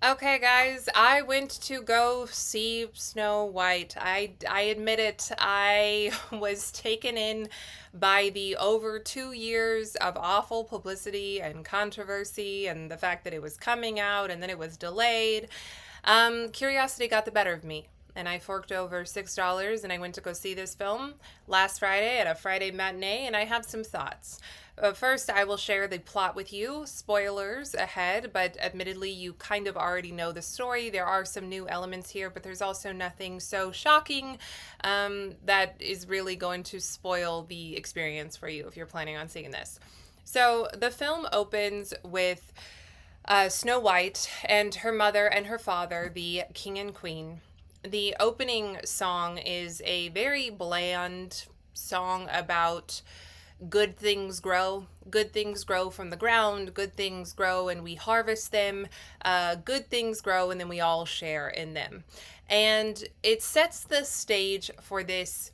Okay, guys, I went to go see Snow White. I admit it. I was taken in by the over 2 years of awful publicity and controversy, and the fact that it was coming out and then it was delayed. Curiosity got the better of me, and I forked over $6 and I went to go see this film last Friday at a Friday matinee, and I have some thoughts. First, I will share the plot with you. Spoilers ahead, but admittedly, you kind of already know the story. There are some new elements here, but there's also nothing so shocking that is really going to spoil the experience for you if you're planning on seeing this. So, the film opens with Snow White and her mother and her father, the king and queen. The opening song is a very bland song about good things grow. Good things grow from the ground. Good things grow and we harvest them. Good things grow and then we all share in them. And it sets the stage for this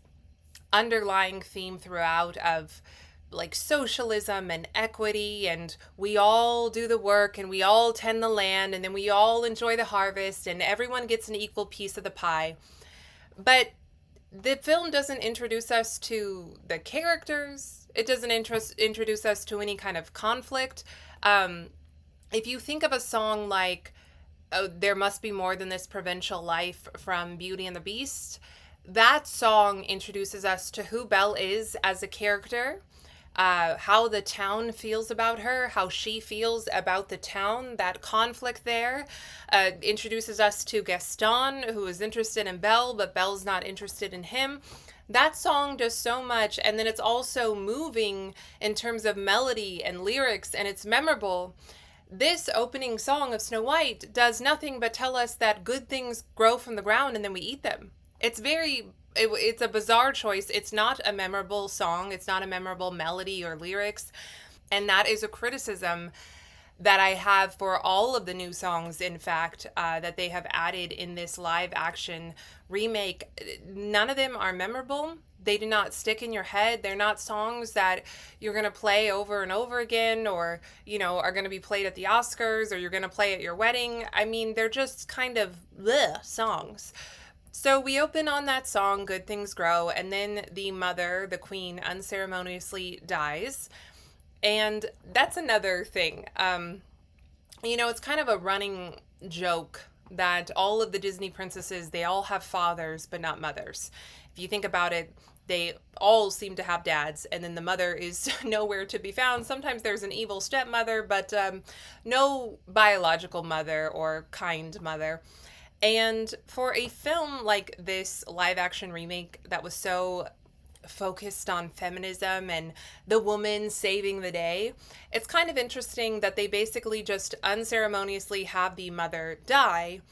underlying theme throughout of like socialism and equity, and we all do the work and we all tend the land and then we all enjoy the harvest and everyone gets an equal piece of the pie. But the film doesn't introduce us to the characters. It doesn't introduce us to any kind of conflict. Um, if you think of a song like "Oh, There Must Be More Than This Provincial Life" from Beauty and the Beast, that song introduces us to who Belle is as a character, how the town feels about her, how she feels about the town, that conflict there. Introduces us to Gaston, who is interested in Belle, but Belle's not interested in him. That song does so much, and then it's also moving in terms of melody and lyrics, and it's memorable. This opening song of Snow White does nothing but tell us that good things grow from the ground and then we eat them. It's a bizarre choice. It's not a memorable song. It's not a memorable melody or lyrics. And that is a criticism that I have for all of the new songs, in fact, that they have added in this live action remake. None of them are memorable. They do not stick in your head. They're not songs that you're going to play over and over again, or, are going to be played at the Oscars, or you're going to play at your wedding. I mean, they're just kind of bleh songs. So we open on that song, Good Things Grow, and then the mother, the queen, unceremoniously dies. And that's another thing. It's kind of a running joke that all of the Disney princesses, they all have fathers, but not mothers. If you think about it, they all seem to have dads, and then the mother is nowhere to be found. Sometimes there's an evil stepmother, but no biological mother or kind mother. And for a film like this live action remake that was so focused on feminism and the woman saving the day, it's kind of interesting that they basically just unceremoniously have the mother die.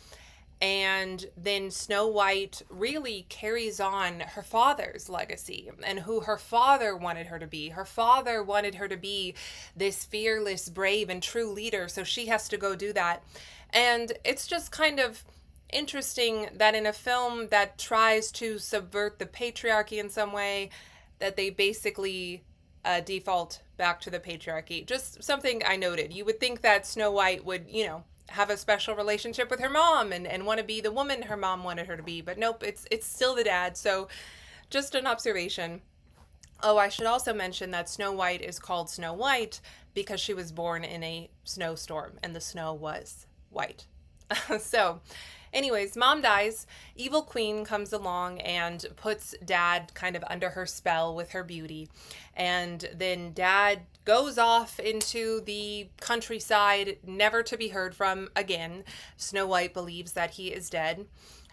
And then Snow White really carries on her father's legacy and who her father wanted her to be. Her father wanted her to be this fearless, brave, and true leader, so she has to go do that. And it's just kind of interesting that in a film that tries to subvert the patriarchy in some way, that they basically default back to the patriarchy. Just something I noted. You would think that Snow White would, have a special relationship with her mom and want to be the woman her mom wanted her to be, but nope, it's still the dad. So just an observation. Oh, I should also mention that Snow White is called Snow White because she was born in a snowstorm and the snow was white. So, anyways, mom dies. Evil queen comes along and puts dad kind of under her spell with her beauty. And then dad goes off into the countryside, never to be heard from again. Snow White believes that he is dead.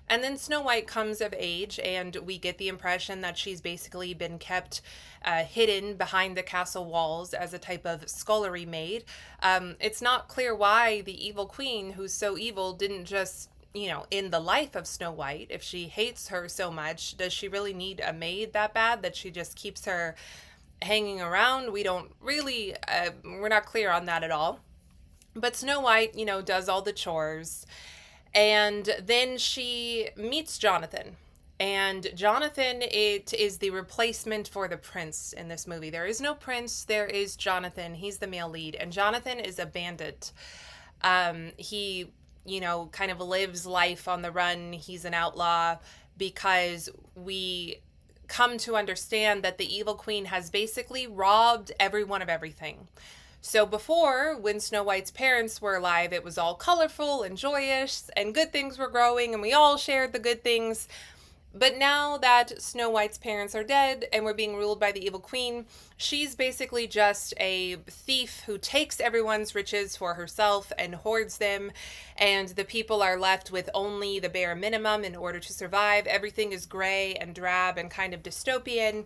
And then Snow White comes of age, and we get the impression that she's basically been kept hidden behind the castle walls as a type of scullery maid. It's not clear why the evil queen, who's so evil, didn't just, in the life of Snow White, if she hates her so much, does she really need a maid that bad that she just keeps her hanging around? We don't really, we're not clear on that at all. But Snow White, does all the chores. And then she meets Jonathan. And Jonathan, it is the replacement for the prince in this movie. There is no prince, there is Jonathan. He's the male lead. And Jonathan is a bandit. He kind of lives life on the run. He's an outlaw because we come to understand that the evil queen has basically robbed everyone of everything. So before, when Snow White's parents were alive, it was all colorful and joyous, and good things were growing, and we all shared the good things. But now that Snow White's parents are dead and we're being ruled by the evil queen, she's basically just a thief who takes everyone's riches for herself and hoards them, and the people are left with only the bare minimum in order to survive. Everything is gray and drab and kind of dystopian.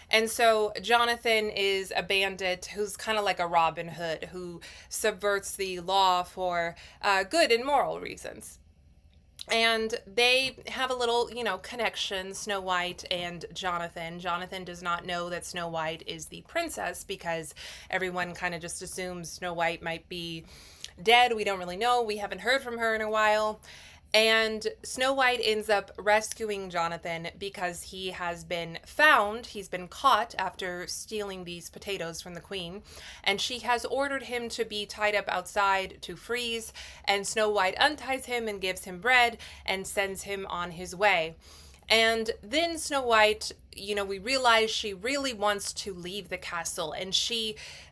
And so Jonathan is a bandit who's kind of like a Robin Hood who subverts the law for good and moral reasons. And they have a little, connection, Snow White and Jonathan. Jonathan does not know that Snow White is the princess because everyone kind of just assumes Snow White might be dead. We don't really know. We haven't heard from her in a while. And Snow White ends up rescuing Jonathan because he has been found. He's been caught after stealing these potatoes from the queen. And she has ordered him to be tied up outside to freeze. And Snow White unties him and gives him bread and sends him on his way. And then Snow White, we realize she really wants to leave the castle. And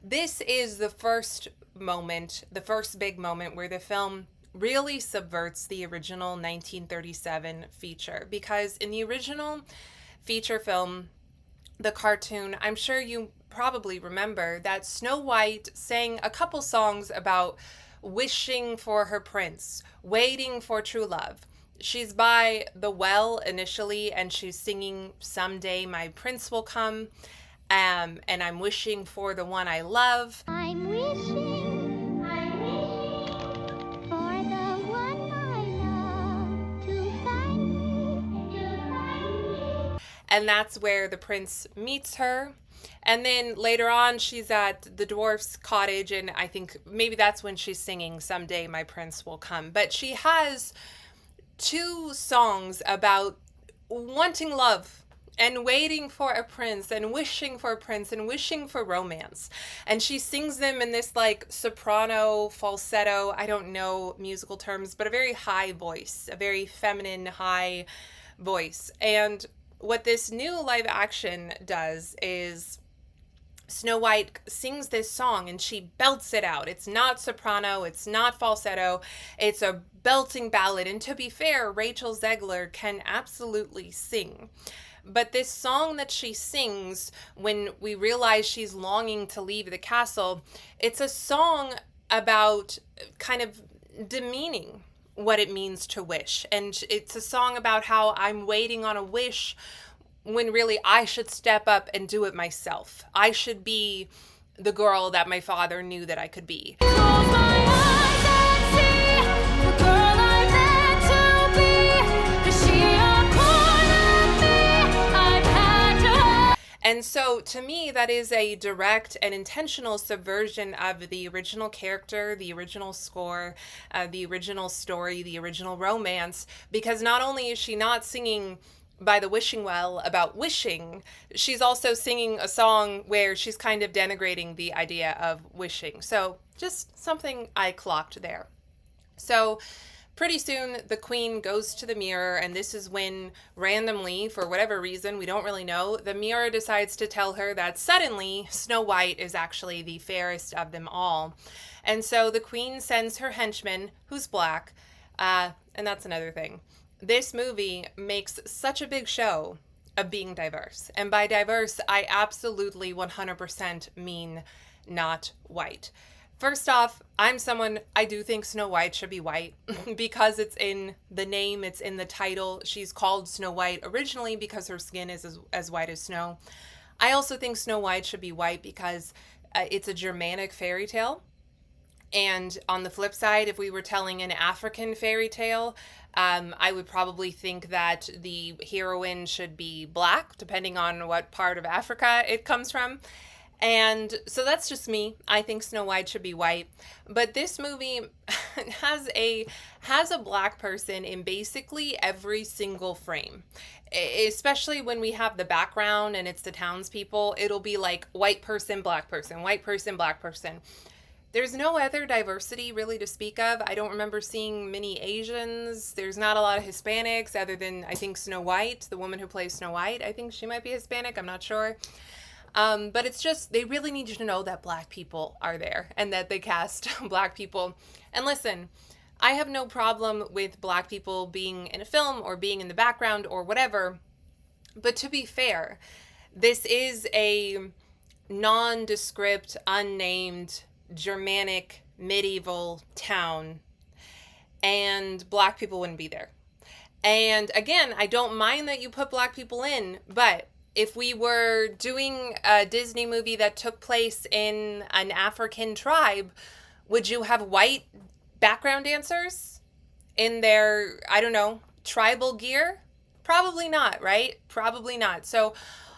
this is the first moment, the first big moment where the film really subverts the original 1937 feature, because in the original feature film, the cartoon, I'm sure you probably remember that Snow White sang a couple songs about wishing for her prince, waiting for true love. She's by the well initially, and she's singing "Someday My Prince Will Come," and I'm wishing for the one I love. I'm wishing and that's where the prince meets her. And then later on, she's at the dwarf's cottage, and I think maybe that's when she's singing "Someday My Prince Will Come." But she has two songs about wanting love and waiting for a prince and wishing for a prince and wishing for romance. And she sings them in this like soprano, falsetto, I don't know musical terms, but a very high voice, a very feminine, high voice. And what this new live action does is Snow White sings this song and she belts it out. It's not soprano, it's not falsetto, it's a belting ballad. And to be fair, Rachel Zegler can absolutely sing. But this song that she sings when we realize she's longing to leave the castle, it's a song about kind of demeaning what it means to wish. And it's a song about how I'm waiting on a wish when really I should step up and do it myself. I should be the girl that my father knew that I could be. And so, to me, that is a direct and intentional subversion of the original character, the original score, the original story, the original romance, because not only is she not singing by the wishing well about wishing, she's also singing a song where she's kind of denigrating the idea of wishing. So, just something I clocked there. So, pretty soon, the queen goes to the mirror, and this is when, randomly, for whatever reason, we don't really know, the mirror decides to tell her that suddenly Snow White is actually the fairest of them all. And so the queen sends her henchman, who's black, and that's another thing. This movie makes such a big show of being diverse. And by diverse, I absolutely 100% mean not white. First off, I do think Snow White should be white because it's in the name, it's in the title. She's called Snow White originally because her skin is as white as snow. I also think Snow White should be white because it's a Germanic fairy tale. And on the flip side, if we were telling an African fairy tale, I would probably think that the heroine should be black, depending on what part of Africa it comes from. And so that's just me. I think Snow White should be white. But this movie has a black person in basically every single frame. Especially when we have the background and it's the townspeople, it'll be like white person, black person, white person, black person. There's no other diversity really to speak of. I don't remember seeing many Asians. There's not a lot of Hispanics other than, I think, Snow White, the woman who plays Snow White. I think she might be Hispanic. I'm not sure. But it's just, they really need you to know that black people are there and that they cast black people. And listen, I have no problem with black people being in a film or being in the background or whatever. But to be fair, this is a nondescript, unnamed, Germanic, medieval town, and black people wouldn't be there. And again, I don't mind that you put black people in, but if we were doing a Disney movie that took place in an African tribe, would you have white background dancers in their, I don't know, tribal gear? Probably not, right? Probably not. So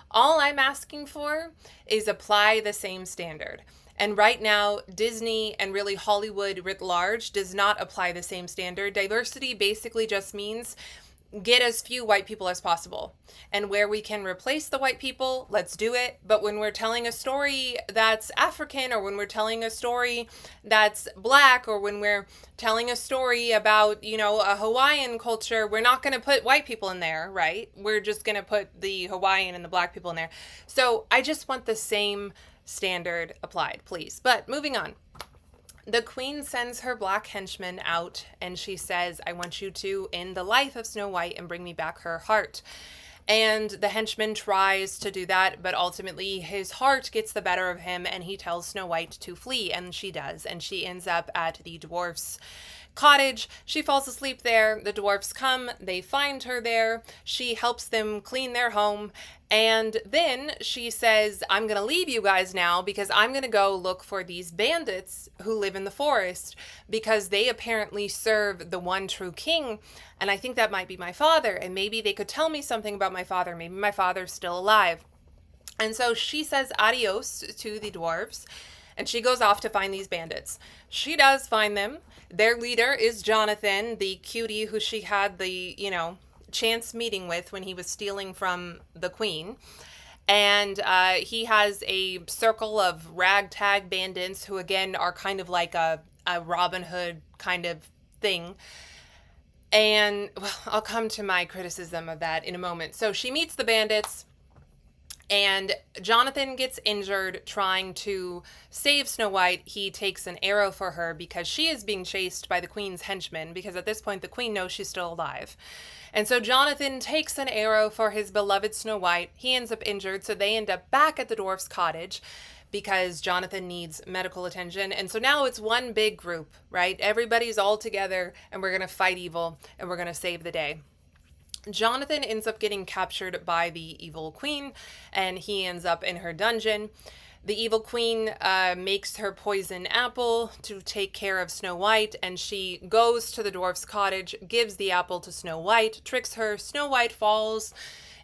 all I'm asking for is apply the same standard. And right now, Disney and really Hollywood writ large does not apply the same standard. Diversity basically just means get as few white people as possible. And where we can replace the white people, let's do it. But when we're telling a story that's African, or when we're telling a story that's black, or when we're telling a story about, you know, a Hawaiian culture, we're not going to put white people in there, right? We're just going to put the Hawaiian and the black people in there. So I just want the same standard applied, please. But moving on. The queen sends her black henchman out and she says, I want you to end the life of Snow White and bring me back her heart. And the henchman tries to do that, but ultimately his heart gets the better of him and he tells Snow White to flee, and she does. And she ends up at the dwarfs' cottage. She falls asleep there. The dwarfs come, they find her there. She helps them clean their home. And then she says, I'm going to leave you guys now because I'm going to go look for these bandits who live in the forest because they apparently serve the one true king. And I think that might be my father. And maybe they could tell me something about my father. Maybe my father's still alive. And so she says adios to the dwarves and she goes off to find these bandits. She does find them. Their leader is Jonathan, the cutie who she had the, you know, chance meeting with when he was stealing from the queen. And he has a circle of ragtag bandits who, again, are kind of like a Robin Hood kind of thing. And well, I'll come to my criticism of that in a moment. So she meets the bandits. And Jonathan gets injured trying to save Snow White. He takes an arrow for her because she is being chased by the queen's henchmen, because at this point the queen knows she's still alive. And so Jonathan takes an arrow for his beloved Snow White. He ends up injured, so they end up back at the dwarf's cottage because Jonathan needs medical attention. And so now it's one big group, right? Everybody's all together and we're going to fight evil and we're going to save the day. Jonathan ends up getting captured by the evil queen and he ends up in her dungeon. The evil queen makes her poison apple to take care of Snow White, and she goes to the dwarf's cottage, gives the apple to Snow White, tricks her. Snow White falls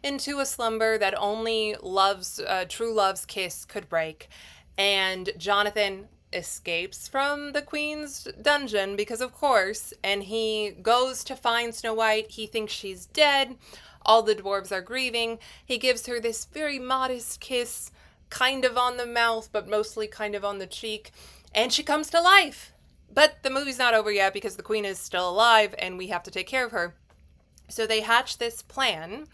into a slumber that only true love's kiss could break. And Jonathan escapes from the queen's dungeon because of course, and he goes to find Snow White. He thinks she's dead. All the dwarves are grieving. He gives her this very modest kiss, kind of on the mouth, but mostly kind of on the cheek, and she comes to life. But the movie's not over yet because the queen is still alive and we have to take care of her. So they hatch this plan.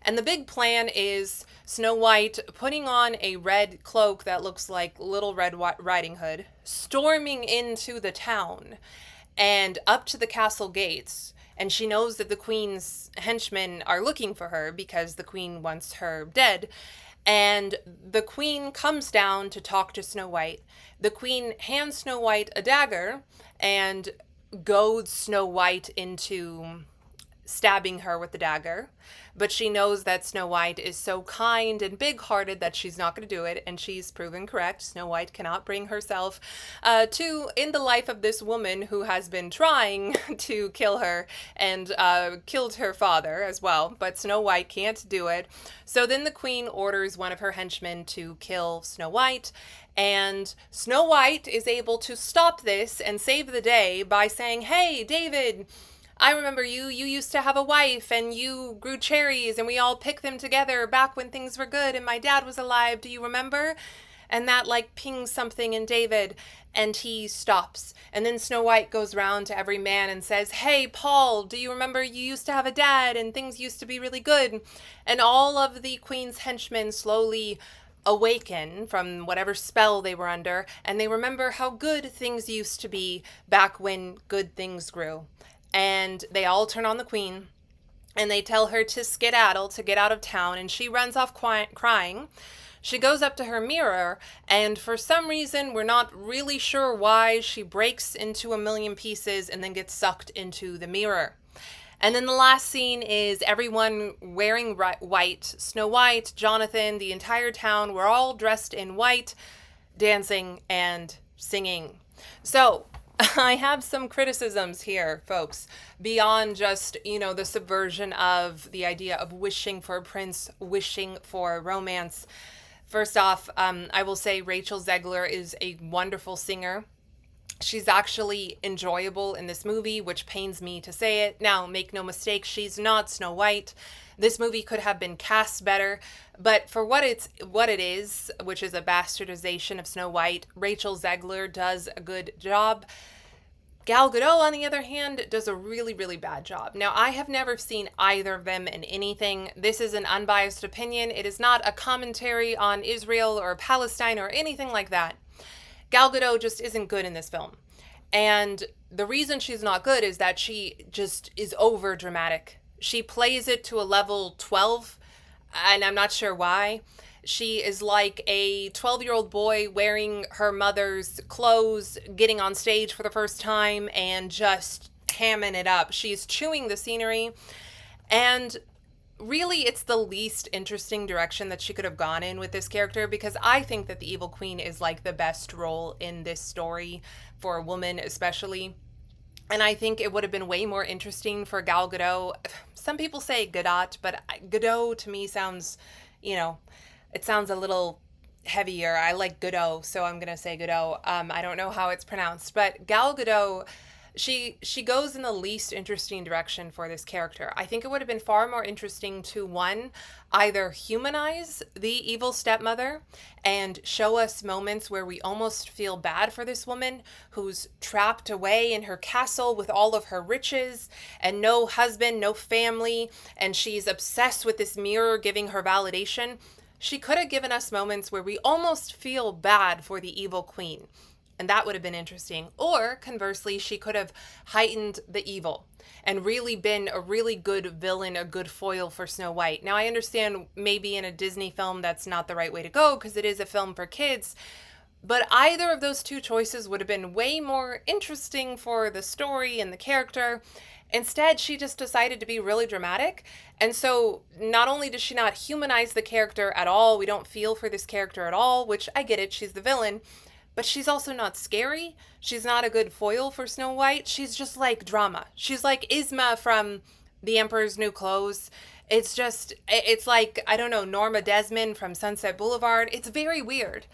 And the big plan is Snow White putting on a red cloak that looks like Little Red Riding Hood, storming into the town and up to the castle gates. And she knows that the queen's henchmen are looking for her because the queen wants her dead. And the queen comes down to talk to Snow White. The queen hands Snow White a dagger and goads Snow White into stabbing her with the dagger. But she knows that Snow White is so kind and big-hearted that she's not going to do it, and she's proven correct. Snow White cannot bring herself to end the life of this woman who has been trying to kill her and killed her father as well, but Snow White can't do it. So then the queen orders one of her henchmen to kill Snow White, and Snow White is able to stop this and save the day by saying, "Hey, David, I remember you. You used to have a wife and you grew cherries and we all picked them together back when things were good and my dad was alive. Do you remember?" and that like pings something in David, and he stops. And then Snow White goes round to every man and says, "Hey, Paul, do you remember you used to have a dad and things used to be really good?" And all of the queen's henchmen slowly awaken from whatever spell they were under, and they remember how good things used to be back when good things grew. And they all turn on the queen, and they tell her to skedaddle, to get out of town, and she runs off crying. She goes up to her mirror, and for some reason, we're not really sure why, she breaks into a million pieces and then gets sucked into the mirror. And then the last scene is everyone wearing white. Snow White, Jonathan, the entire town, we're all dressed in white, dancing and singing. So, I have some criticisms here, folks, beyond just, the subversion of the idea of wishing for a prince, wishing for romance. First off, I will say Rachel Zegler is a wonderful singer. She's actually enjoyable in this movie, which pains me to say it. Now, make no mistake, she's not Snow White. This movie could have been cast better, but for what it is, which is a bastardization of Snow White, Rachel Zegler does a good job. Gal Gadot, on the other hand, does a really, really bad job. Now, I have never seen either of them in anything. This is an unbiased opinion. It is not a commentary on Israel or Palestine or anything like that. Gal Gadot just isn't good in this film. And the reason she's not good is that she just is over dramatic. She plays it to a level 12, and I'm not sure why. She is like a 12-year-old boy wearing her mother's clothes, getting on stage for the first time, and just hamming it up. She's chewing the scenery, and really it's the least interesting direction that she could have gone in with this character, because I think that the evil queen is like the best role in this story for a woman especially. And I think it would have been way more interesting for Gal Gadot. Some people say Gadot, but Gadot to me sounds, it sounds a little heavier. I like Godot, so I'm gonna say Godot. I don't know how it's pronounced, but Gal Gadot, she goes in the least interesting direction for this character. I think it would have been far more interesting to, one, either humanize the evil stepmother and show us moments where we almost feel bad for this woman who's trapped away in her castle with all of her riches and no husband, no family, and she's obsessed with this mirror giving her validation. She could have given us moments where we almost feel bad for the evil queen, and that would have been interesting. Or conversely, she could have heightened the evil and really been a really good villain, a good foil for Snow White. Now, I understand maybe in a Disney film that's not the right way to go because it is a film for kids, but either of those two choices would have been way more interesting for the story and the character. Instead, she just decided to be really dramatic. And so not only does she not humanize the character at all, we don't feel for this character at all, which I get it, she's the villain, but she's also not scary. She's not a good foil for Snow White. She's just like drama. She's like Yzma from The Emperor's New Clothes. It's like, I don't know, Norma Desmond from Sunset Boulevard. It's very weird.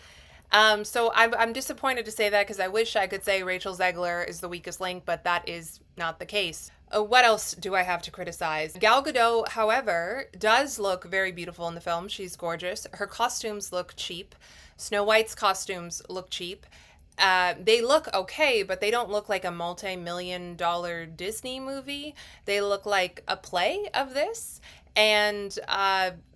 So I'm disappointed to say that because I wish I could say Rachel Zegler is the weakest link, but that is not the case. What else do I have to criticize? Gal Gadot, however, does look very beautiful in the film. She's gorgeous. Her costumes look cheap. Snow White's costumes look cheap. They look okay, but they don't look like a multi-million-dollar Disney movie. They look like a play of this. And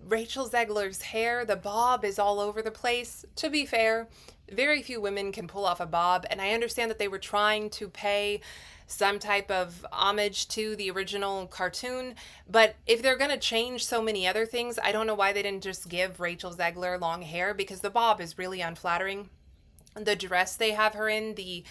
Rachel Zegler's hair, the bob is all over the place. To be fair, very few women can pull off a bob, and I understand that they were trying to pay some type of homage to the original cartoon, but if they're going to change so many other things, I don't know why they didn't just give Rachel Zegler long hair, because the bob is really unflattering. The dress they have her in, the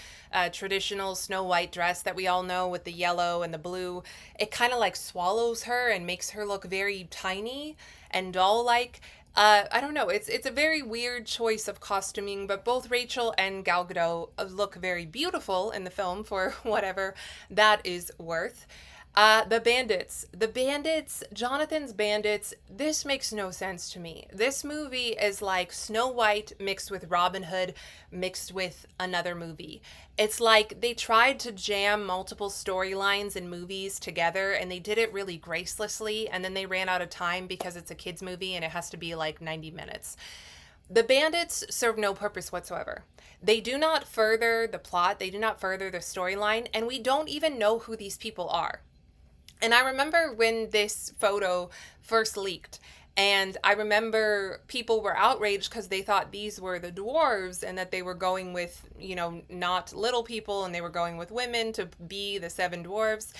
traditional Snow White dress that we all know with the yellow and the blue, it kind of like swallows her and makes her look very tiny and doll-like. I don't know. It's a very weird choice of costuming, but both Rachel and Gal Gadot look very beautiful in the film for whatever that is worth. The bandits, Jonathan's bandits, this makes no sense to me. This movie is like Snow White mixed with Robin Hood mixed with another movie. It's like they tried to jam multiple storylines and movies together, and they did it really gracelessly, and then they ran out of time because it's a kids movie and it has to be like 90 minutes. The bandits serve no purpose whatsoever. They do not further the plot, they do not further the storyline, and we don't even know who these people are. And I remember when this photo first leaked, and I remember people were outraged because they thought these were the dwarves and that they were going with, not little people, and they were going with women to be the seven dwarves.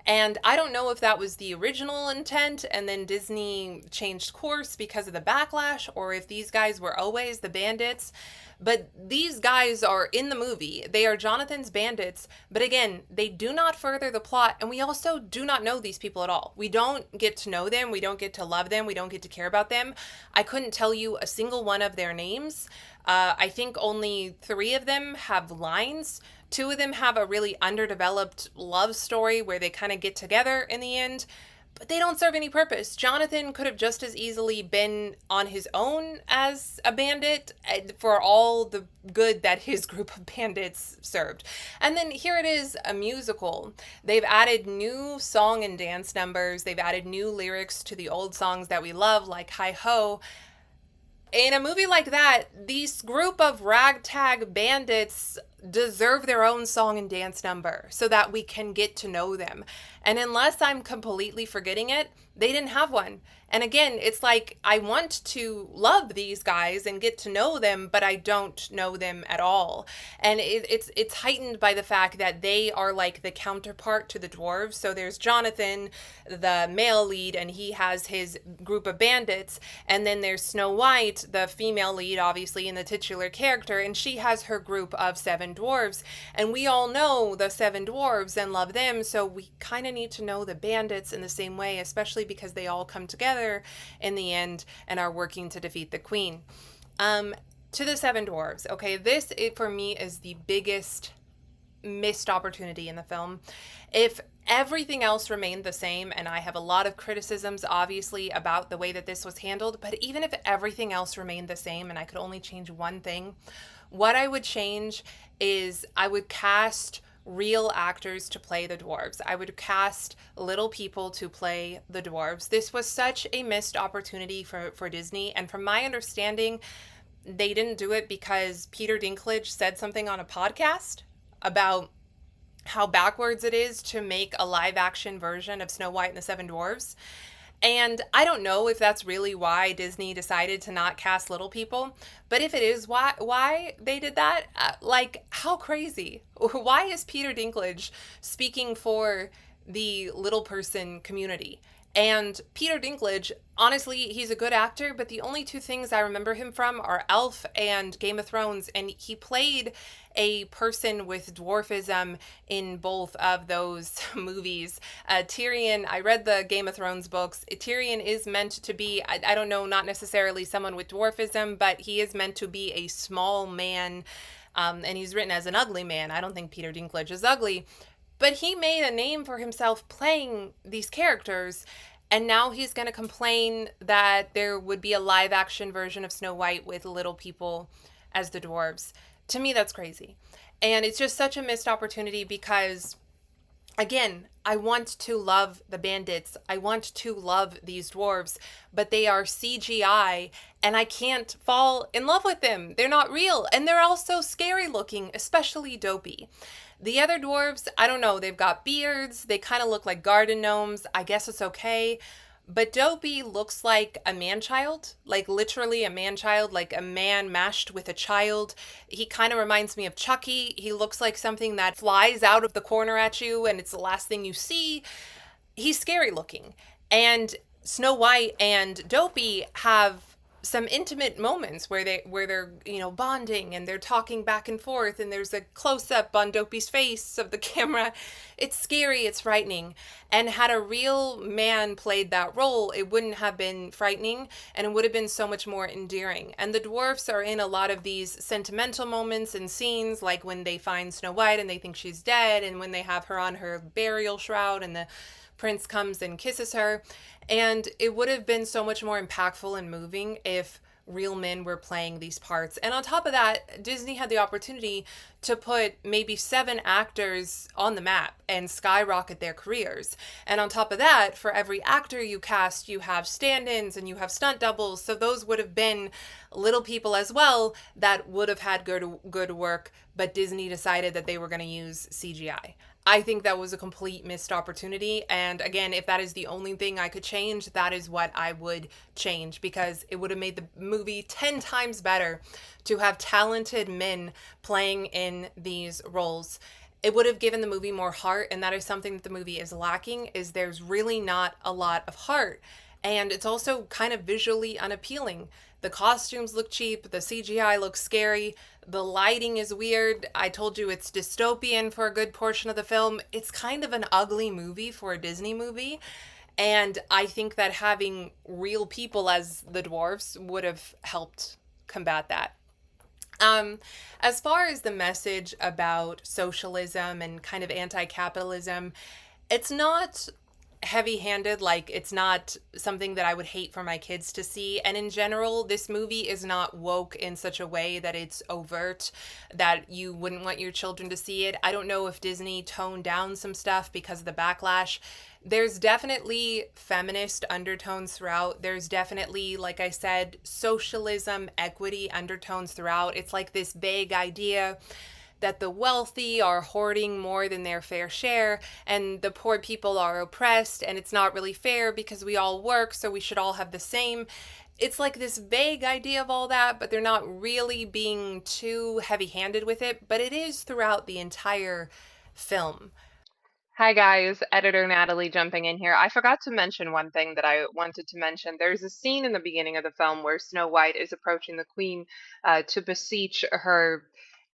And I don't know if that was the original intent and then Disney changed course because of the backlash, or if these guys were always the bandits. But these guys are in the movie. They are Jonathan's bandits. But again, they do not further the plot. And we also do not know these people at all. We don't get to know them. We don't get to love them. We don't get to care about them. I couldn't tell you a single one of their names. I think only 3 of them have lines. 2 of them have a really underdeveloped love story where they kind of get together in the end, but they don't serve any purpose. Jonathan could have just as easily been on his own as a bandit for all the good that his group of bandits served. And then here it is, a musical. They've added new song and dance numbers. They've added new lyrics to the old songs that we love, like Hi Ho. In a movie like that, these group of ragtag bandits deserve their own song and dance number so that we can get to know them. And unless I'm completely forgetting it, they didn't have one. And again, it's like I want to love these guys and get to know them, but I don't know them at all. And it's heightened by the fact that they are like the counterpart to the dwarves. So there's Jonathan, the male lead, and he has his group of bandits. And then there's Snow White, the female lead, obviously, and the titular character, and she has her group of 7 dwarves. And we all know the 7 dwarves and love them, so we kind of need to know the bandits in the same way, especially because they all come together in the end and are working to defeat the queen. To the 7 dwarves, okay, this for me is the biggest missed opportunity in the film. If everything else remained the same, and I have a lot of criticisms obviously about the way that this was handled, but even if everything else remained the same and I could only change one thing, what I would change is I would cast real actors to play the dwarves. I would cast little people to play the dwarves. This was such a missed opportunity for Disney, and from my understanding, they didn't do it because Peter Dinklage said something on a podcast about how backwards it is to make a live action version of Snow White and the 7 Dwarfs. And I don't know if that's really why Disney decided to not cast little people, but if it is why they did that, like, how crazy. Why is Peter Dinklage speaking for the little person community? And Peter Dinklage, honestly, he's a good actor, but the only 2 things I remember him from are Elf and Game of Thrones, and he played a person with dwarfism in both of those movies. Tyrion, I read the Game of Thrones books. Tyrion is meant to be, I don't know, not necessarily someone with dwarfism, but he is meant to be a small man, and he's written as an ugly man. I don't think Peter Dinklage is ugly. But he made a name for himself playing these characters, and now he's going to complain that there would be a live action version of Snow White with little people as the dwarves. To me, that's crazy. And it's just such a missed opportunity because, again, I want to love the bandits. I want to love these dwarves, but they are CGI and I can't fall in love with them. They're not real, and they're also scary looking, especially Dopey. The other dwarves, I don't know, they've got beards, they kind of look like garden gnomes. I guess it's okay. But Dopey looks like a man-child, like literally a man-child, like a man mashed with a child. He kind of reminds me of Chucky. He looks like something that flies out of the corner at you and it's the last thing you see. He's scary looking. And Snow White and Dopey have some intimate moments where they're bonding and they're talking back and forth, and there's a close-up on Dopey's face of the camera. It's scary, it's frightening, and had a real man played that role, it wouldn't have been frightening and it would have been so much more endearing. And the dwarfs are in a lot of these sentimental moments and scenes, like when they find Snow White and they think she's dead, and when they have her on her burial shroud and the prince comes and kisses her. And it would have been so much more impactful and moving if real men were playing these parts. And on top of that, Disney had the opportunity to put maybe 7 actors on the map and skyrocket their careers. And on top of that, for every actor you cast, you have stand ins and you have stunt doubles. So those would have been little people as well that would have had good work, but Disney decided that they were going to use CGI. I think that was a complete missed opportunity. And again, if that is the only thing I could change, that is what I would change, because it would have made the movie 10 times better to have talented men playing in these roles. It would have given the movie more heart, and that is something that the movie is lacking, is there's really not a lot of heart. And it's also kind of visually unappealing. The costumes look cheap, the CGI looks scary, the lighting is weird. I told you it's dystopian for a good portion of the film. It's kind of an ugly movie for a Disney movie. And I think that having real people as the dwarves would have helped combat that. Um, as far as the message about socialism and kind of anti capitalism, it's not heavy handed. Like, it's not something that I would hate for my kids to see. And in general, this movie is not woke in such a way that it's overt, that you wouldn't want your children to see it. I don't know if Disney toned down some stuff because of the backlash. There's definitely feminist undertones throughout. There's definitely, like I said, socialism, equity undertones throughout. It's like this vague idea that the wealthy are hoarding more than their fair share and the poor people are oppressed, and it's not really fair because we all work, so we should all have the same. It's like this vague idea of all that, but they're not really being too heavy handed with it. But it is throughout the entire film. Hi guys, editor Natalie jumping in here. I forgot to mention one thing that I wanted to mention. There's a scene in the beginning of the film where Snow White is approaching the Queen to beseech her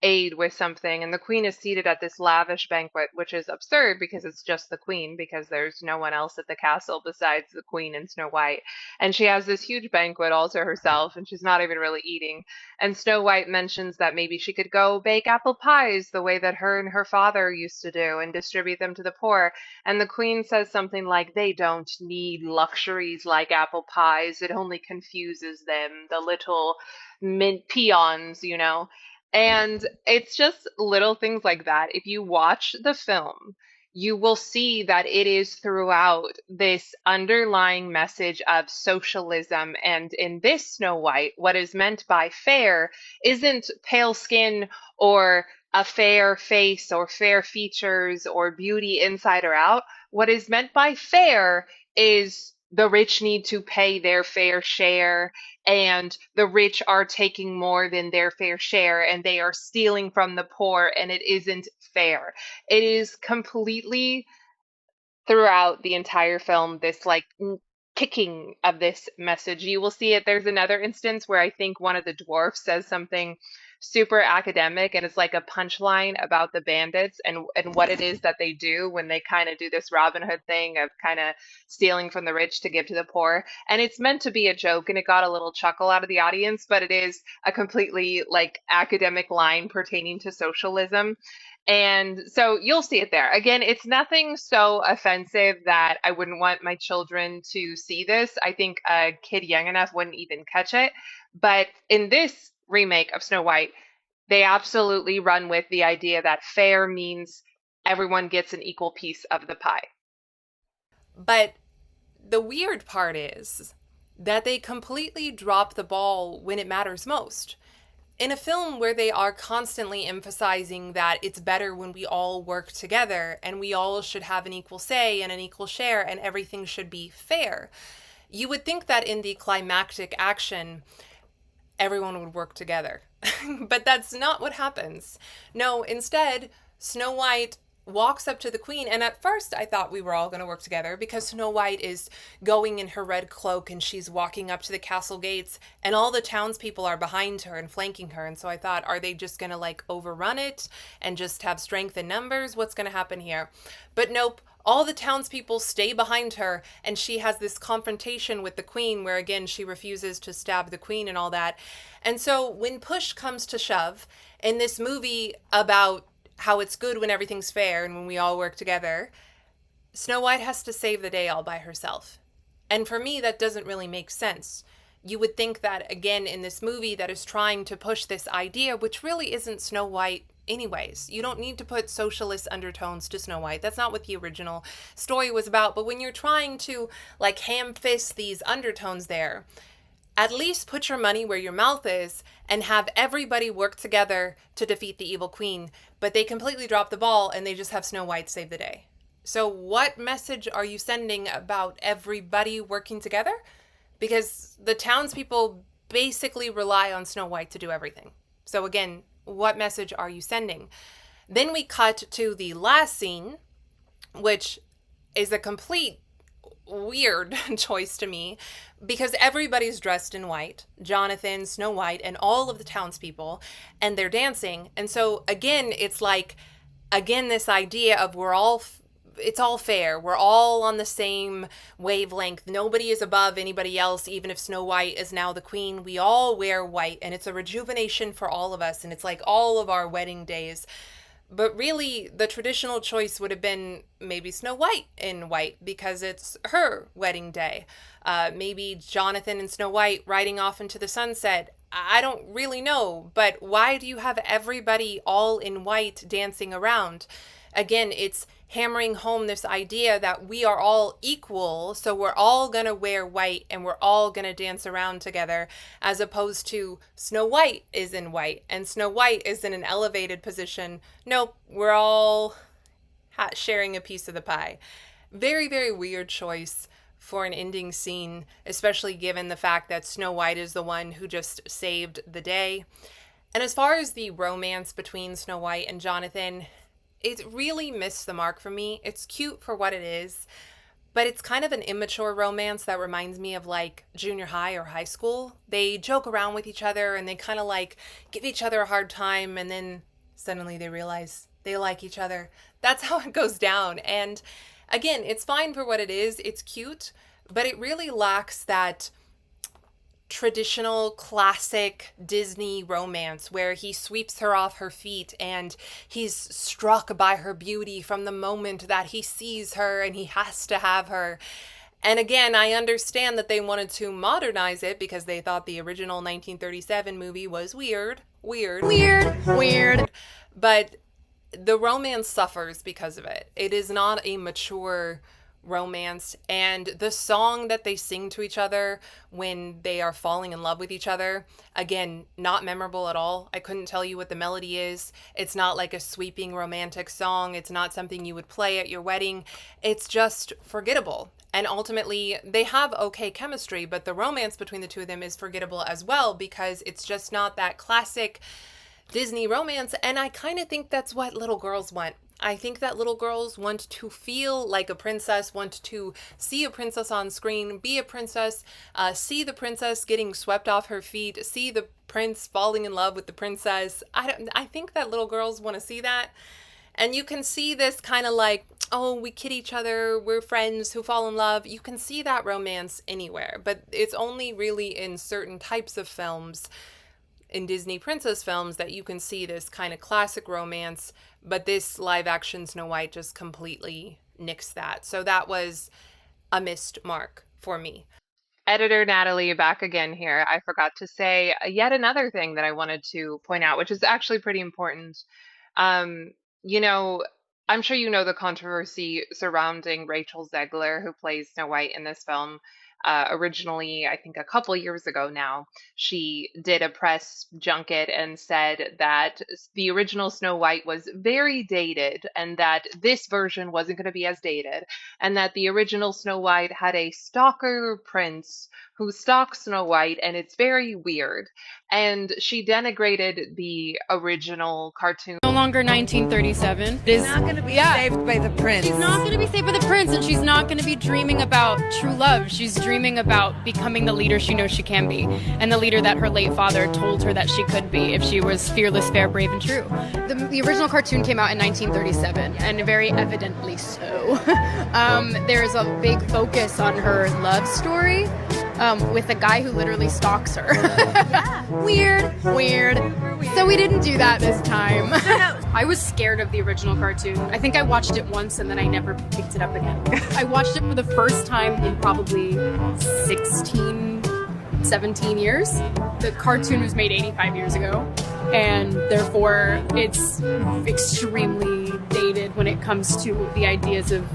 aid with something, and the Queen is seated at this lavish banquet, which is absurd because it's just the Queen, because there's no one else at the castle besides the Queen and Snow White. And she has this huge banquet all to herself, and she's not even really eating. And Snow White mentions that maybe she could go bake apple pies the way that her and her father used to do and distribute them to the poor. And the queen says something like, they don't need luxuries like apple pies. It only confuses them, the little mint peons, you know? And it's just little things like that. If you watch the film, you will see that it is throughout this underlying message of socialism. And in this Snow White, what is meant by fair isn't pale skin or a fair face or fair features or beauty inside or out. What is meant by fair is the rich need to pay their fair share, and the rich are taking more than their fair share, and they are stealing from the poor, and it isn't fair. It is completely throughout the entire film this like kicking of this message. You will see it. There's another instance where I think one of the dwarfs says something super academic, and it's like a punchline about the bandits and what it is that they do when they kind of do this Robin Hood thing of kind of stealing from the rich to give to the poor. And it's meant to be a joke, and it got a little chuckle out of the audience, but it is a completely like academic line pertaining to socialism. And so you'll see it there. Again, it's nothing so offensive that I wouldn't want my children to see this. I think a kid young enough wouldn't even catch it. But in this remake of Snow White, they absolutely run with the idea that fair means everyone gets an equal piece of the pie. But the weird part is that they completely drop the ball when it matters most. In a film where they are constantly emphasizing that it's better when we all work together and we all should have an equal say and an equal share and everything should be fair, you would think that in the climactic action, everyone would work together. But that's not what happens. No, instead, Snow White walks up to the queen, and at first I thought we were all going to work together because Snow White is going in her red cloak and she's walking up to the castle gates, and all the townspeople are behind her and flanking her. And so I thought, are they just going to like overrun it and just have strength in numbers? What's going to happen here? But nope, all the townspeople stay behind her, and she has this confrontation with the queen where again she refuses to stab the queen and all that. And so when push comes to shove in this movie about how it's good when everything's fair and when we all work together, Snow White has to save the day all by herself. And for me, that doesn't really make sense. you would think that, again, in this movie that is trying to push this idea, which really isn't Snow White anyways. You don't need to put socialist undertones to Snow White. That's not what the original story was about. But when you're trying to like ham fist these undertones there, at least put your money where your mouth is and have everybody work together to defeat the evil queen. But they completely drop the ball and they just have Snow White save the day. So, what message are you sending about everybody working together? Because the townspeople basically rely on Snow White to do everything. So, again, what message are you sending? Then we cut to the last scene, which is a complete weird choice to me because everybody's dressed in white, Jonathan, Snow White, and all of the townspeople, and they're dancing. And so, again, it's like, again, this idea of it's all fair. We're all on the same wavelength. Nobody is above anybody else, even if Snow White is now the queen. We all wear white, and it's a rejuvenation for all of us, and it's like all of our wedding days. But really, the traditional choice would have been maybe Snow White in white because it's her wedding day. Maybe Jonathan and Snow White riding off into the sunset. I don't really know, but why do you have everybody all in white dancing around? Again, it's hammering home this idea that we are all equal, so we're all going to wear white and we're all going to dance around together, as opposed to Snow White is in white and Snow White is in an elevated position. Nope, we're all sharing a piece of the pie. Very, very weird choice for an ending scene, especially given the fact that Snow White is the one who just saved the day. And as far as the romance between Snow White and Jonathan, it really missed the mark for me. It's cute for what it is, but it's kind of an immature romance that reminds me of like junior high or high school. They joke around with each other and they kind of like give each other a hard time, and then suddenly they realize they like each other. That's how it goes down. And again, it's fine for what it is. It's cute, but it really lacks that traditional classic Disney romance where he sweeps her off her feet and he's struck by her beauty from the moment that he sees her and he has to have her. And again, I understand that they wanted to modernize it because they thought the original 1937 movie was weird. But the romance suffers because of it. It is not a mature romance, and the song that they sing to each other when they are falling in love with each other, again, not memorable at all. I couldn't tell you what the melody is. It's not like a sweeping romantic song. It's not something you would play at your wedding. It's just forgettable. And ultimately, they have okay chemistry, but the romance between the two of them is forgettable as well because it's just not that classic Disney romance. And I kind of think that's what little girls want. I think that little girls want to feel like a princess, want to see a princess on screen, be a princess, see the princess getting swept off her feet, see the prince falling in love with the princess. I think that little girls want to see that. And you can see this kind of like, oh, we kid each other, we're friends who fall in love. You can see that romance anywhere, but it's only really in certain types of films, in Disney princess films, that you can see this kind of classic romance, but this live action Snow White just completely nixed that. So that was a missed mark for me. Editor Natalie back again here. I forgot to say yet another thing that I wanted to point out, which is actually pretty important. Um, you know, I'm sure you know the controversy surrounding Rachel Zegler, who plays Snow White in this film. Originally, I think a couple years ago now, she did a press junket and said that the original Snow White was very dated and that this version wasn't going to be as dated, and that the original Snow White had a stalker prince who stalks Snow White, and it's very weird. And she denigrated the original cartoon. No longer 1937. She's not going to be saved by the prince. She's not going to be saved by the prince, and she's not going to be dreaming about true love. She's dreaming about becoming the leader she knows she can be, and the leader that her late father told her that she could be if she was fearless, fair, brave, and true. The original cartoon came out in 1937, and very evidently so. There's a big focus on her love story. With a guy who literally stalks her. Yeah. Weird. So we didn't do that this time. I was scared of the original cartoon. I think I watched it once and then I never picked it up again. I watched it for the first time in probably 16 17 years. The cartoon was made 85 years ago, and therefore it's extremely dated when it comes to the ideas of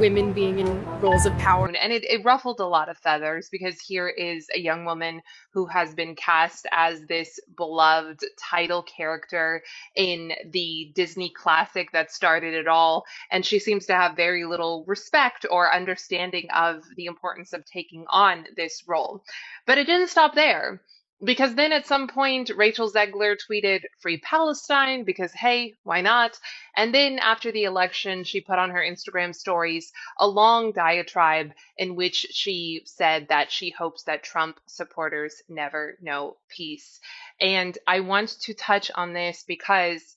women being in roles of power. And it ruffled a lot of feathers because here is a young woman who has been cast as this beloved title character in the Disney classic that started it all. And she seems to have very little respect or understanding of the importance of taking on this role. But it didn't stop there. Because then at some point, Rachel Zegler tweeted Free Palestine because, hey, why not? And then after the election, she put on her Instagram stories a long diatribe in which she said that she hopes that Trump supporters never know peace. And I want to touch on this because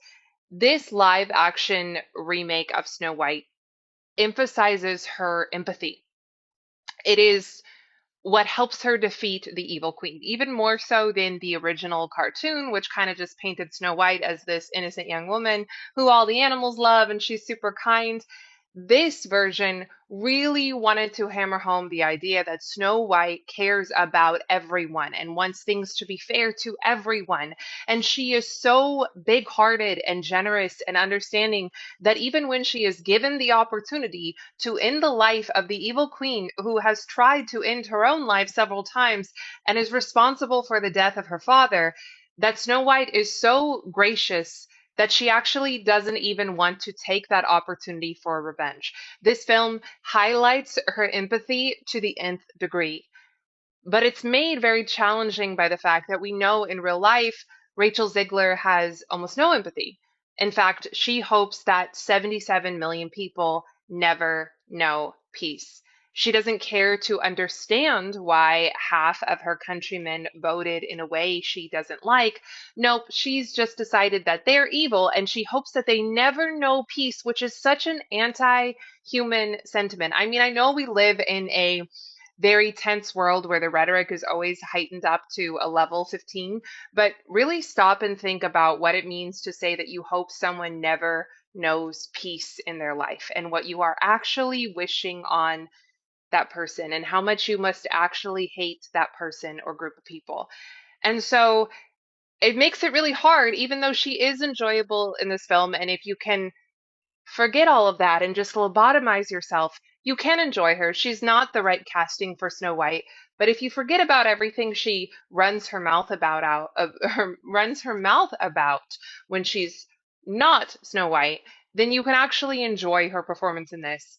this live action remake of Snow White emphasizes her empathy. It is what helps her defeat the evil queen, even more so than the original cartoon, which kind of just painted Snow White as this innocent young woman who all the animals love and she's super kind. This version really wanted to hammer home the idea that Snow White cares about everyone and wants things to be fair to everyone. And she is so big hearted and generous and understanding that even when she is given the opportunity to end the life of the evil queen who has tried to end her own life several times and is responsible for the death of her father, that Snow White is so gracious that she actually doesn't even want to take that opportunity for revenge. This film highlights her empathy to the nth degree. But it's made very challenging by the fact that we know in real life, Rachel Zegler has almost no empathy. In fact, she hopes that 77 million people never know peace. She doesn't care to understand why half of her countrymen voted in a way she doesn't like. Nope, she's just decided that they're evil and she hopes that they never know peace, which is such an anti human sentiment. I mean, I know we live in a very tense world where the rhetoric is always heightened up to a level 15, but really stop and think about what it means to say that you hope someone never knows peace in their life and what you are actually wishing on that person and how much you must actually hate that person or group of people. And so it makes it really hard, even though she is enjoyable in this film. And if you can forget all of that and just lobotomize yourself, you can enjoy her. She's not the right casting for Snow White, but if you forget about everything she runs her mouth about runs her mouth about when she's not Snow White, then you can actually enjoy her performance in this.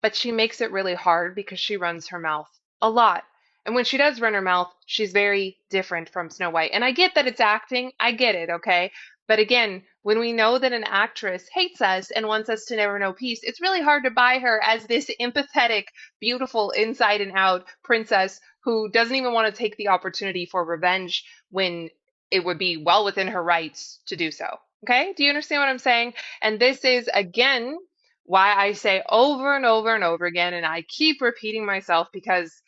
But she makes it really hard because she runs her mouth a lot. And when she does run her mouth, she's very different from Snow White. And I get that it's acting, I get it, okay? But again, when we know that an actress hates us and wants us to never know peace, it's really hard to buy her as this empathetic, beautiful, inside and out princess who doesn't even want to take the opportunity for revenge when it would be well within her rights to do so. Okay? Do you understand what I'm saying? And this is, again, why I say over and over and over again, and I keep repeating myself because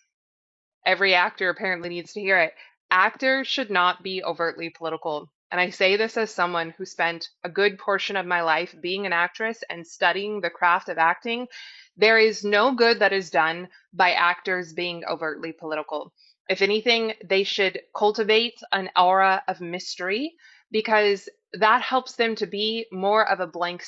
every actor apparently needs to hear it. Actors should not be overtly political. And I say this as someone who spent a good portion of my life being an actress and studying the craft of acting. There is no good that is done by actors being overtly political. If anything, they should cultivate an aura of mystery because that helps them to be more of a blank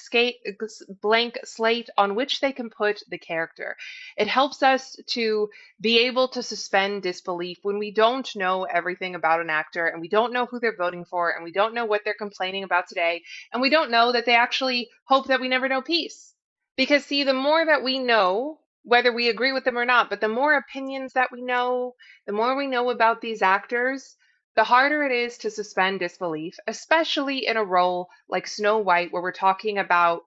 slate on which they can put the character. It helps us to be able to suspend disbelief when we don't know everything about an actor and we don't know who they're voting for and we don't know what they're complaining about today and we don't know that they actually hope that we never know peace. Because, see, the more that we know, whether we agree with them or not, but the more opinions that we know, the more we know about these actors, the harder it is to suspend disbelief, especially in a role like Snow White, where we're talking about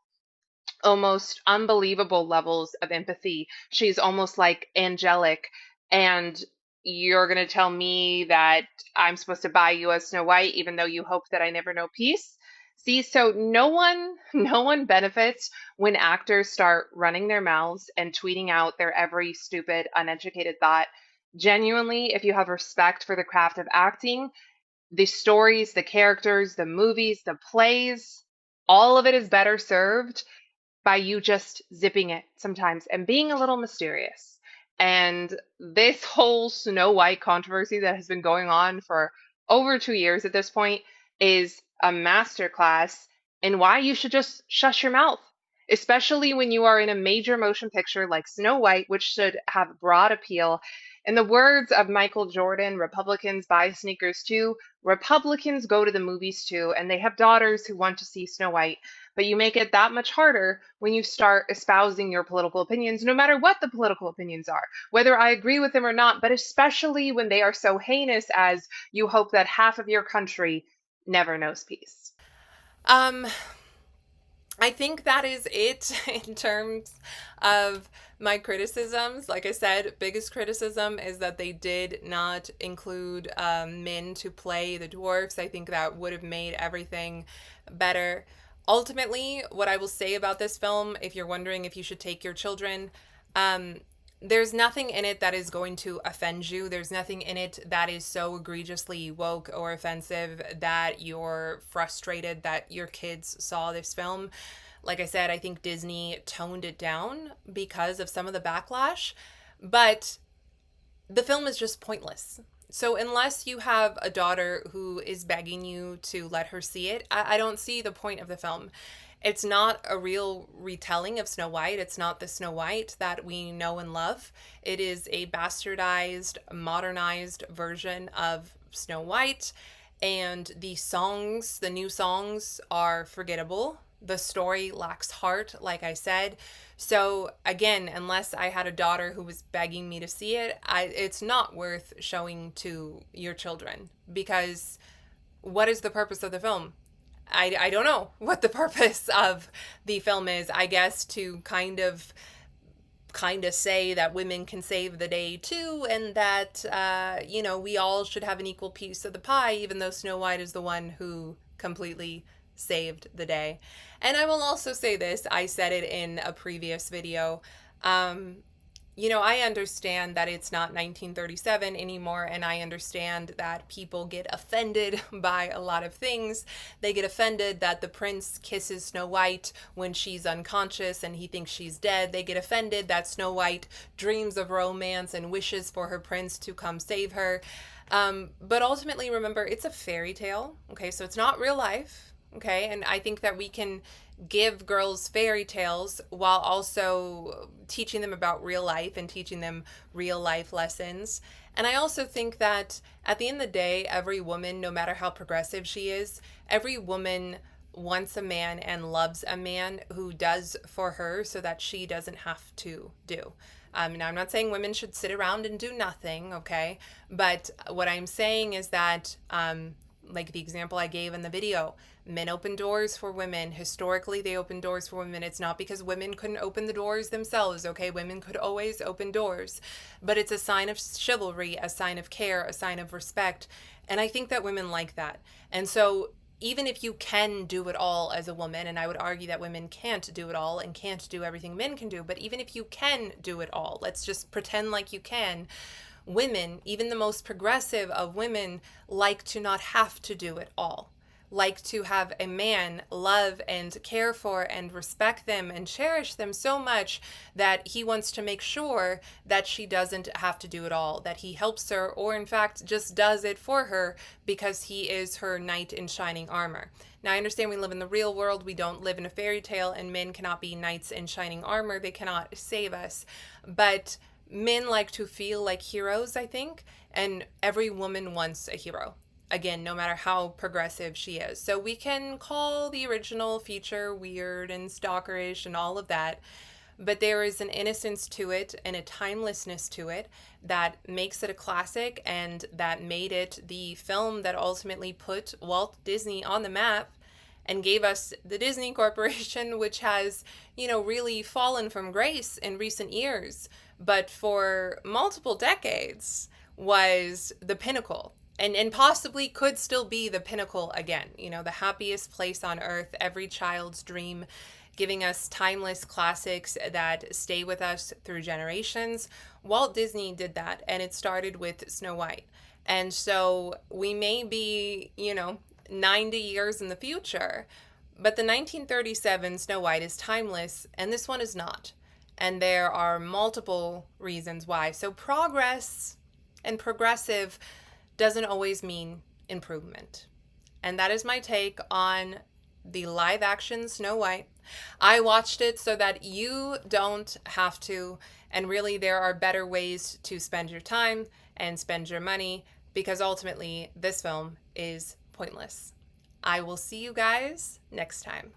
almost unbelievable levels of empathy. She's almost like angelic. And you're going to tell me that I'm supposed to buy you as Snow White, even though you hope that I never know peace? See, so no one benefits when actors start running their mouths and tweeting out their every stupid, uneducated thought. Genuinely, if you have respect for the craft of acting, the stories, the characters, the movies, the plays, all of it is better served by you just zipping it sometimes and being a little mysterious. And this whole Snow White controversy that has been going on for over 2 years at this point is a masterclass in why you should just shush your mouth, especially when you are in a major motion picture like Snow White, which should have broad appeal. In the words of Michael Jordan, Republicans buy sneakers too. Republicans go to the movies too, and they have daughters who want to see Snow White. But you make it that much harder when you start espousing your political opinions, no matter what the political opinions are, whether I agree with them or not, but especially when they are so heinous as you hope that half of your country never knows peace. Um, I think that is it in terms of my criticisms. Like I said, biggest criticism is that they did not include men to play the dwarfs. I think that would have made everything better. Ultimately, what I will say about this film, if you're wondering if you should take your children, um, there's nothing in it that is going to offend you. There's nothing in it that is so egregiously woke or offensive that you're frustrated that your kids saw this film. Like I said, I think Disney toned it down because of some of the backlash, but the film is just pointless. So unless you have a daughter who is begging you to let her see it, I don't see the point of the film. It's not a real retelling of Snow White. It's not the Snow White that we know and love. It is a bastardized, modernized version of Snow White. And the songs, the new songs, are forgettable. The story lacks heart, like I said. So again, unless I had a daughter who was begging me to see it, it's not worth showing to your children, because what is the purpose of the film? I don't know what the purpose of the film is. I guess to kind of say that women can save the day too, and that we all should have an equal piece of the pie, even though Snow White is the one who completely saved the day. And I will also say this, I said it in a previous video. I understand that it's not 1937 anymore, and I understand that people get offended by a lot of things. They get offended that the prince kisses Snow White when she's unconscious and he thinks she's dead. They get offended that Snow White dreams of romance and wishes for her prince to come save her. But ultimately, remember, it's a fairy tale, okay? So it's not real life, okay? And I think that we can give girls fairy tales while also teaching them about real life and teaching them real life lessons. And I also think that at the end of the day, every woman, no matter how progressive she is, every woman wants a man and loves a man who does for her so that she doesn't have to do. Now, I'm not saying women should sit around and do nothing, okay? But what I'm saying is that, like the example I gave in the video, men open doors for women. Historically, they open doors for women. It's not because women couldn't open the doors themselves, okay? Women could always open doors. But it's a sign of chivalry, a sign of care, a sign of respect. And I think that women like that. And so even if you can do it all as a woman, and I would argue that women can't do it all and can't do everything men can do, but even if you can do it all, let's just pretend like you can. Women, even the most progressive of women, like to not have to do it all. Like to have a man love and care for and respect them and cherish them so much that he wants to make sure that she doesn't have to do it all, that he helps her, or in fact just does it for her because he is her knight in shining armor. Now, I understand we live in the real world. We don't live in a fairy tale, and men cannot be knights in shining armor. They cannot save us. But men like to feel like heroes, I think, and every woman wants a hero. Again, no matter how progressive she is. So we can call the original feature weird and stalkerish and all of that, but there is an innocence to it and a timelessness to it that makes it a classic, and that made it the film that ultimately put Walt Disney on the map and gave us the Disney Corporation, which has, really fallen from grace in recent years, but for multiple decades was the pinnacle. And possibly could still be the pinnacle again, the happiest place on earth, every child's dream, giving us timeless classics that stay with us through generations. Walt Disney did that, and it started with Snow White. And so we may be, 90 years in the future, but the 1937 Snow White is timeless, and this one is not. And there are multiple reasons why. So progress and progressive doesn't always mean improvement. And that is my take on the live action Snow White. I watched it so that you don't have to. And really, there are better ways to spend your time and spend your money, because ultimately, this film is pointless. I will see you guys next time.